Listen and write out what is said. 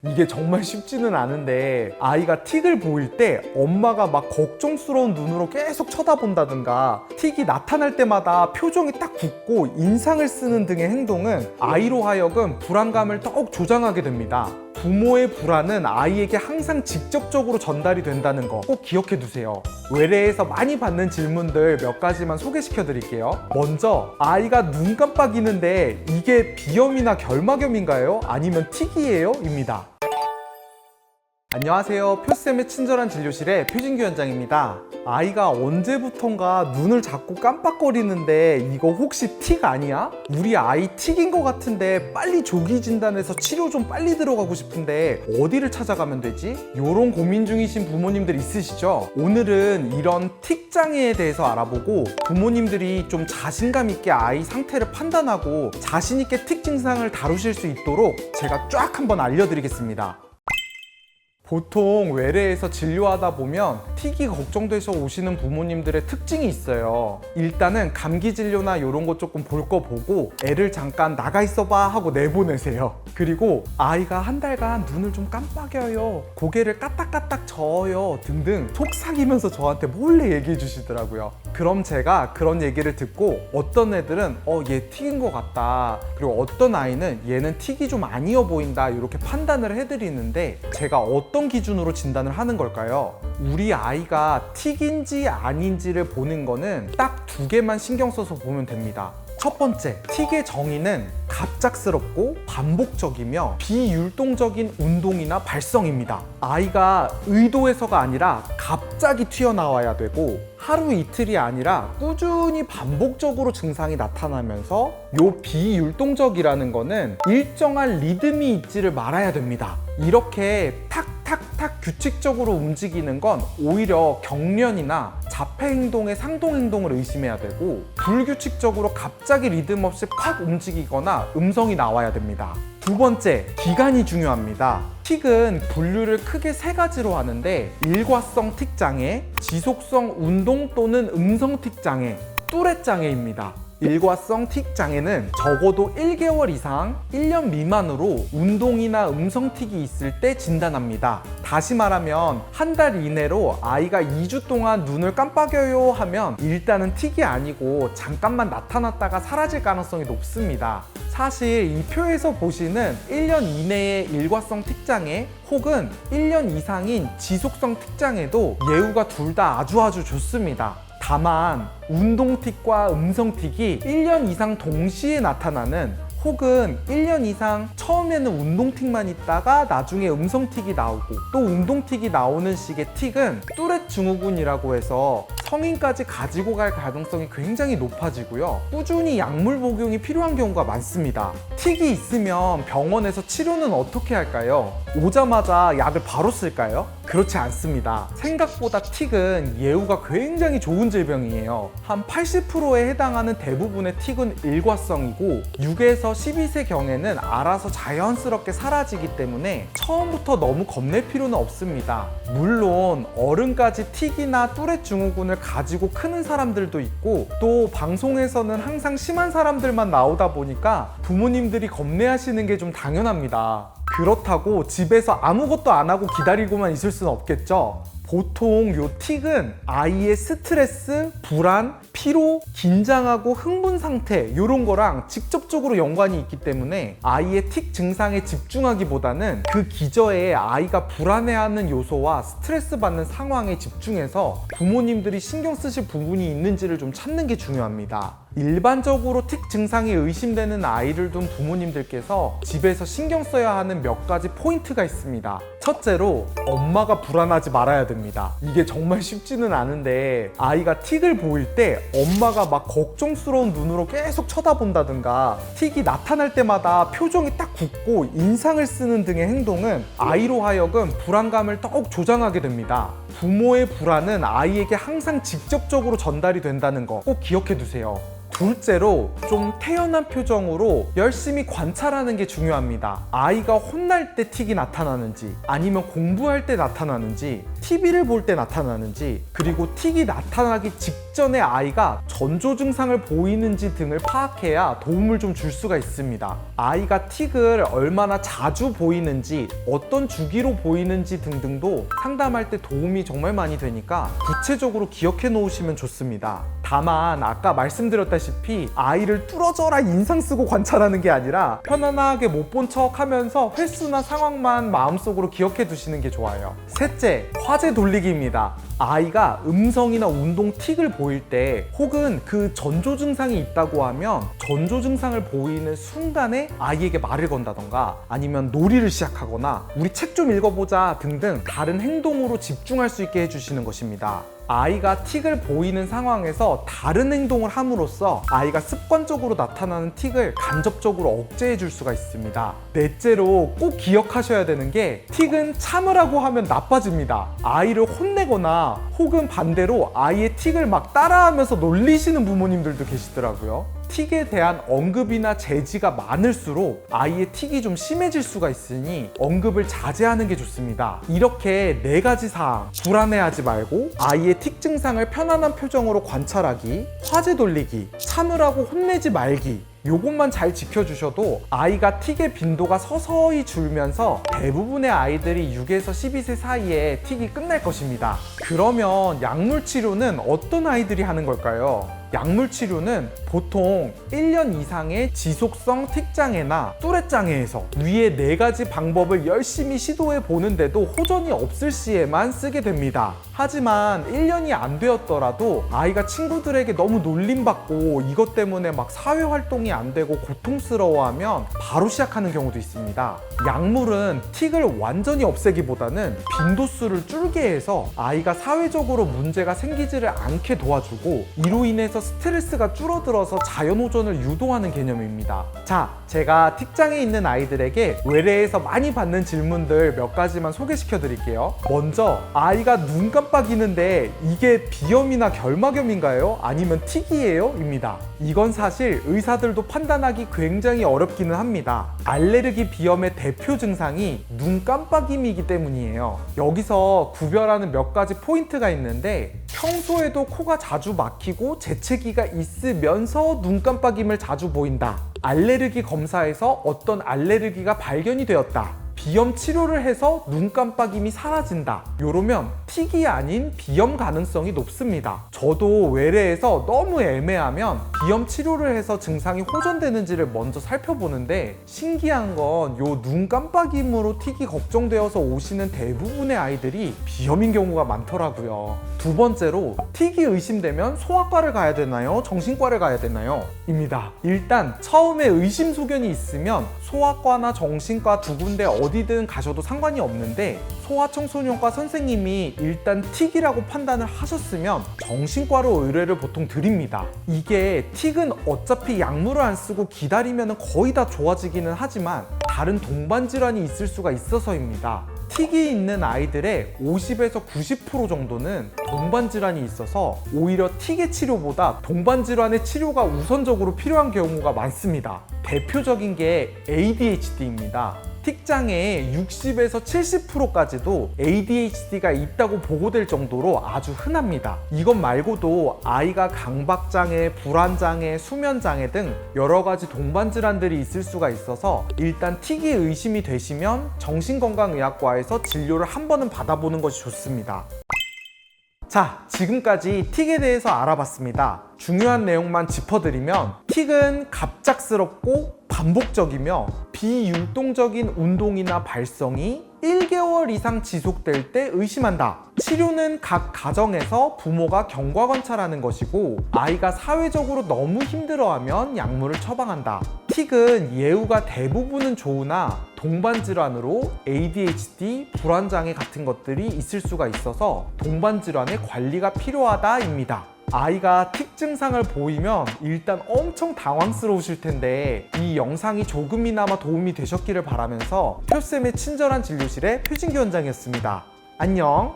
이게 정말 쉽지는 않은데 아이가 틱을 보일 때 엄마가 막 걱정스러운 눈으로 계속 쳐다본다든가 틱이 나타날 때마다 표정이 딱 굳고 인상을 쓰는 등의 행동은 아이로 하여금 불안감을 더욱 조장하게 됩니다. 부모의 불안은 아이에게 항상 직접적으로 전달이 된다는 거 꼭 기억해 두세요. 외래에서 많이 받는 질문들 몇 가지만 소개시켜 드릴게요. 먼저, 아이가 눈 깜빡이는데 이게 비염이나 결막염인가요? 아니면 틱이에요? 입니다. 안녕하세요. 표쌤의 친절한 진료실의 표진규 원장입니다. 아이가 언제부턴가 눈을 자꾸 깜빡거리는데 이거 혹시 틱 아니야? 우리 아이 틱인 것 같은데 빨리 조기 진단해서 치료 좀 빨리 들어가고 싶은데 어디를 찾아가면 되지? 요런 고민 중이신 부모님들 있으시죠? 오늘은 이런 틱 장애에 대해서 알아보고 부모님들이 좀 자신감 있게 아이 상태를 판단하고 자신 있게 틱 증상을 다루실 수 있도록 제가 쫙 한번 알려드리겠습니다. 보통 외래에서 진료하다 보면 틱이 걱정돼서 오시는 부모님들의 특징이 있어요. 일단은 감기 진료나 이런 거 조금 볼 거 보고 애를 잠깐 나가 있어봐 하고 내보내세요. 그리고 아이가 한 달간 눈을 좀 깜빡여요, 고개를 까딱까딱 저어요 등등 속삭이면서 저한테 몰래 얘기해 주시더라고요. 그럼 제가 그런 얘기를 듣고 어떤 애들은 얘 틱인 것 같다, 그리고 어떤 아이는 얘는 틱이 좀 아니어 보인다 이렇게 판단을 해드리는데, 제가 어떤 기준으로 진단을 하는 걸까요? 우리 아이가 틱인지 아닌지를 보는 거는 딱 두 개만 신경 써서 보면 됩니다. 첫 번째, 틱의 정의는 갑작스럽고 반복적이며 비율동적인 운동이나 발성입니다. 아이가 의도해서가 아니라 갑자기 튀어나와야 되고, 하루 이틀이 아니라 꾸준히 반복적으로 증상이 나타나면서 요 비율동적이라는 거는 일정한 리듬이 있지를 말아야 됩니다. 이렇게 탁탁탁 규칙적으로 움직이는 건 오히려 경련이나 자폐 행동의 상동 행동을 의심해야 되고, 불규칙적으로 갑자기 리듬 없이 팍 움직이거나 음성이 나와야 됩니다. 두 번째, 기간이 중요합니다. 틱은 분류를 크게 세 가지로 하는데, 일과성 틱 장애, 지속성 운동 또는 음성 틱 장애, 뚜렛 장애입니다. 일과성 틱 장애는 적어도 1개월 이상 1년 미만으로 운동이나 음성 틱이 있을 때 진단합니다. 다시 말하면 한 달 이내로 아이가 2주 동안 눈을 깜빡여요 하면 일단은 틱이 아니고 잠깐만 나타났다가 사라질 가능성이 높습니다. 사실 이 표에서 보시는 1년 이내의 일과성 틱 장애 혹은 1년 이상인 지속성 틱 장애도 예후가 둘 다 아주 좋습니다. 다만 운동틱과 음성틱이 1년 이상 동시에 나타나는, 혹은 1년 이상 처음에는 운동틱만 있다가 나중에 음성틱이 나오고 또 운동틱이 나오는 식의 틱은 뚜렛 증후군이라고 해서 성인까지 가지고 갈 가능성이 굉장히 높아지고요. 꾸준히 약물 복용이 필요한 경우가 많습니다. 틱이 있으면 병원에서 치료는 어떻게 할까요? 오자마자 약을 바로 쓸까요? 그렇지 않습니다. 생각보다 틱은 예후가 굉장히 좋은 질병이에요. 한 80%에 해당하는 대부분의 틱은 일과성이고 6에서 12세 경에는 알아서 자연스럽게 사라지기 때문에 처음부터 너무 겁낼 필요는 없습니다. 물론 어른까지 틱이나 뚜렛 증후군을 가지고 크는 사람들도 있고, 또 방송에서는 항상 심한 사람들만 나오다 보니까 부모님들이 겁내하시는 게 좀 당연합니다. 그렇다고 집에서 아무것도 안 하고 기다리고만 있을 수는 없겠죠. 보통 요 틱은 아이의 스트레스, 불안, 피로, 긴장하고 흥분 상태 이런 거랑 직접적으로 연관이 있기 때문에 아이의 틱 증상에 집중하기보다는 그 기저에 아이가 불안해하는 요소와 스트레스 받는 상황에 집중해서 부모님들이 신경 쓰실 부분이 있는지를 좀 찾는 게 중요합니다. 일반적으로 틱 증상이 의심되는 아이를 둔 부모님들께서 집에서 신경 써야 하는 몇 가지 포인트가 있습니다. 첫째로, 엄마가 불안하지 말아야 됩니다. 이게 정말 쉽지는 않은데 아이가 틱을 보일 때 엄마가 막 걱정스러운 눈으로 계속 쳐다본다든가 틱이 나타날 때마다 표정이 딱 굳고 인상을 쓰는 등의 행동은 아이로 하여금 불안감을 더욱 조장하게 됩니다. 부모의 불안은 아이에게 항상 직접적으로 전달이 된다는 거 꼭 기억해 두세요. 둘째로 좀 태연한 표정으로 열심히 관찰하는 게 중요합니다. 아이가 혼날 때 틱이 나타나는지, 아니면 공부할 때 나타나는지, TV를 볼 때 나타나는지, 그리고 틱이 나타나기 직전에 아이가 전조 증상을 보이는지 등을 파악해야 도움을 좀 줄 수가 있습니다. 아이가 틱을 얼마나 자주 보이는지, 어떤 주기로 보이는지 등등도 상담할 때 도움이 정말 많이 되니까 구체적으로 기억해 놓으시면 좋습니다. 다만 아까 말씀드렸다시피 아이를 뚫어져라 인상 쓰고 관찰하는 게 아니라 편안하게 못 본 척 하면서 횟수나 상황만 마음속으로 기억해 두시는 게 좋아요. 셋째, 화제 돌리기입니다. 아이가 음성이나 운동 틱을 보일 때, 혹은 그 전조 증상이 있다고 하면 전조 증상을 보이는 순간에 아이에게 말을 건다던가, 아니면 놀이를 시작하거나 우리 책 좀 읽어보자 등등 다른 행동으로 집중할 수 있게 해주시는 것입니다. 아이가 틱을 보이는 상황에서 다른 행동을 함으로써 아이가 습관적으로 나타나는 틱을 간접적으로 억제해 줄 수가 있습니다. 넷째로 꼭 기억하셔야 되는 게, 틱은 참으라고 하면 나빠집니다. 아이를 혼내거나 혹은 반대로 아이의 틱을 막 따라하면서 놀리시는 부모님들도 계시더라고요. 틱에 대한 언급이나 제지가 많을수록 아이의 틱이 좀 심해질 수가 있으니 언급을 자제하는 게 좋습니다. 이렇게 4가지 사항, 불안해하지 말고 아이의 틱 증상을 편안한 표정으로 관찰하기, 화제 돌리기, 참으라고 혼내지 말기, 요것만 잘 지켜주셔도 아이가 틱의 빈도가 서서히 줄면서 대부분의 아이들이 6에서 12세 사이에 틱이 끝날 것입니다. 그러면 약물 치료는 어떤 아이들이 하는 걸까요? 약물 치료는 보통 1년 이상의 지속성 틱장애나 뚜렛장애에서 위에 4가지 방법을 열심히 시도해 보는데도 호전이 없을 시에만 쓰게 됩니다. 하지만 1년이 안 되었더라도 아이가 친구들에게 너무 놀림받고 이것 때문에 막 사회활동이 안 되고 고통스러워하면 바로 시작하는 경우도 있습니다. 약물은 틱을 완전히 없애기보다는 빈도수를 줄게 해서 아이가 사회적으로 문제가 생기지를 않게 도와주고, 이로 인해서 스트레스가 줄어들어서 자연호전을 유도하는 개념입니다. 자, 제가 틱장애 있는 아이들에게 외래에서 많이 받는 질문들 몇 가지만 소개시켜 드릴게요. 먼저, 아이가 눈 깜빡이는데 이게 비염이나 결막염인가요? 아니면 틱이에요? 입니다. 이건 사실 의사들도 판단하기 굉장히 어렵기는 합니다. 알레르기 비염의 대표 증상이 눈 깜빡임이기 때문이에요. 여기서 구별하는 몇 가지 포인트가 있는데, 평소에도 코가 자주 막히고 재채기가 있으면서 눈 깜빡임을 자주 보인다. 알레르기 검사에서 어떤 알레르기가 발견이 되었다. 비염 치료를 해서 눈 깜빡임이 사라진다. 요러면 틱이 아닌 비염 가능성이 높습니다. 저도 외래에서 너무 애매하면 비염 치료를 해서 증상이 호전되는지를 먼저 살펴보는데, 신기한 건 요 눈 깜빡임으로 틱이 걱정되어서 오시는 대부분의 아이들이 비염인 경우가 많더라고요. 두 번째로, 틱이 의심되면 소아과를 가야 되나요? 정신과를 가야 되나요? 입니다. 일단 처음에 의심 소견이 있으면 소아과나 정신과 두 군데 어디든 가셔도 상관이 없는데, 소아청소년과 선생님이 일단 틱이라고 판단을 하셨으면 정신과로 의뢰를 보통 드립니다. 이게 틱은 어차피 약물을 안 쓰고 기다리면 거의 다 좋아지기는 하지만 다른 동반 질환이 있을 수가 있어서입니다. 틱이 있는 아이들의 50에서 90% 정도는 동반 질환이 있어서 오히려 틱의 치료보다 동반 질환의 치료가 우선적으로 필요한 경우가 많습니다. 대표적인 게 ADHD입니다. 틱 장애의 60에서 70%까지도 ADHD가 있다고 보고될 정도로 아주 흔합니다. 이것 말고도 아이가 강박장애, 불안장애, 수면장애 등 여러 가지 동반 질환들이 있을 수가 있어서 일단 틱이 의심이 되시면 정신건강의학과에서 진료를 한 번은 받아보는 것이 좋습니다. 자, 지금까지 틱에 대해서 알아봤습니다. 중요한 내용만 짚어드리면, 틱은 갑작스럽고 반복적이며 비율동적인 운동이나 발성이 1개월 이상 지속될 때 의심한다. 치료는 각 가정에서 부모가 경과 관찰하는 것이고, 아이가 사회적으로 너무 힘들어하면 약물을 처방한다. 틱은 예후가 대부분은 좋으나 동반 질환으로 ADHD, 불안장애 같은 것들이 있을 수가 있어서 동반 질환의 관리가 필요하다입니다. 아이가 틱 증상을 보이면 일단 엄청 당황스러우실 텐데, 이 영상이 조금이나마 도움이 되셨기를 바라면서 표쌤의 친절한 진료실의 표진규 원장이었습니다. 안녕.